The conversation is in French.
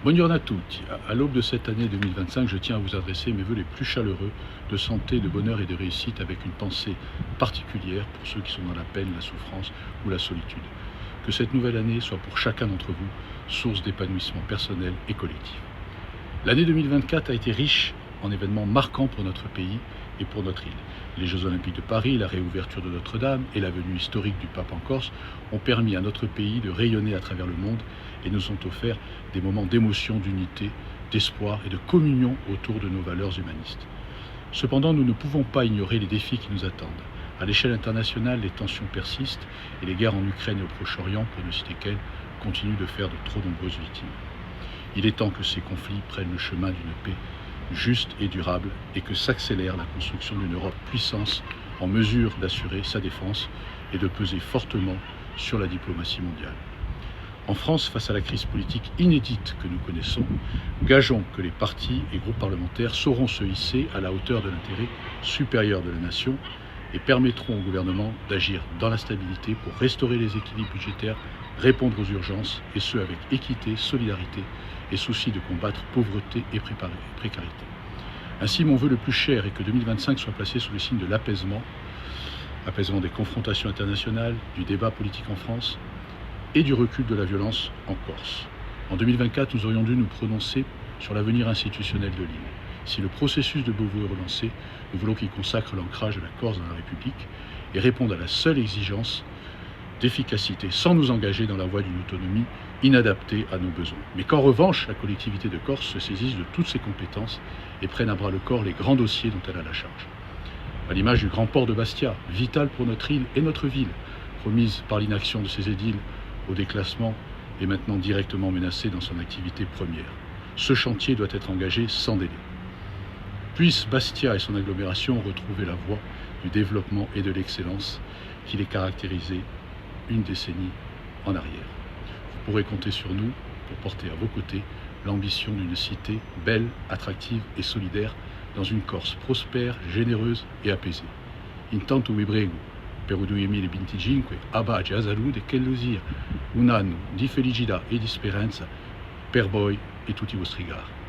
Buongiorno a tutti. À l'aube de cette année 2025, je tiens à vous adresser mes vœux les plus chaleureux de santé, de bonheur et de réussite avec une pensée particulière pour ceux qui sont dans la peine, la souffrance ou la solitude. Que cette nouvelle année soit pour chacun d'entre vous source d'épanouissement personnel et collectif. L'année 2024 a été riche en événements marquants pour notre pays et pour notre île. Les Jeux Olympiques de Paris, la réouverture de Notre-Dame et la venue historique du pape en Corse ont permis à notre pays de rayonner à travers le monde et nous ont offert des moments d'émotion, d'unité, d'espoir et de communion autour de nos valeurs humanistes. Cependant, nous ne pouvons pas ignorer les défis qui nous attendent. À l'échelle internationale, les tensions persistent et les guerres en Ukraine et au Proche-Orient, pour ne citer qu'elles, continuent de faire de trop nombreuses victimes. Il est temps que ces conflits prennent le chemin d'une paix juste et durable et que s'accélère la construction d'une Europe puissance en mesure d'assurer sa défense et de peser fortement sur la diplomatie mondiale. En France, face à la crise politique inédite que nous connaissons, gageons que les partis et groupes parlementaires sauront se hisser à la hauteur de l'intérêt supérieur de la nation et permettront au gouvernement d'agir dans la stabilité pour restaurer les équilibres budgétaires, répondre aux urgences, et ce avec équité, solidarité et souci de combattre pauvreté et précarité. Ainsi, mon vœu le plus cher est que 2025 soit placé sous le signe de l'apaisement, apaisement des confrontations internationales, du débat politique en France et du recul de la violence en Corse. En 2024, nous aurions dû nous prononcer sur l'avenir institutionnel de l'île. Si le processus de Beauvau est relancé, nous voulons qu'il consacre l'ancrage de la Corse dans la République et réponde à la seule exigence d'efficacité, sans nous engager dans la voie d'une autonomie inadaptée à nos besoins. Mais qu'en revanche, la collectivité de Corse se saisisse de toutes ses compétences et prenne à bras le corps les grands dossiers dont elle a la charge. À l'image du grand port de Bastia, vital pour notre île et notre ville, promise par l'inaction de ses édiles au déclassement et maintenant directement menacée dans son activité première. Ce chantier doit être engagé sans délai. Puisse Bastia et son agglomération retrouver la voie du développement et de l'excellence qui les caractérisait une décennie en arrière. Vous pourrez compter sur nous pour porter à vos côtés l'ambition d'une cité belle, attractive et solidaire dans une Corse prospère, généreuse et apaisée. Intanto vi prego, per il 2025, abbaci a salute e che sia un anno di felicità e di speranza per voi e tutti i vostri cari.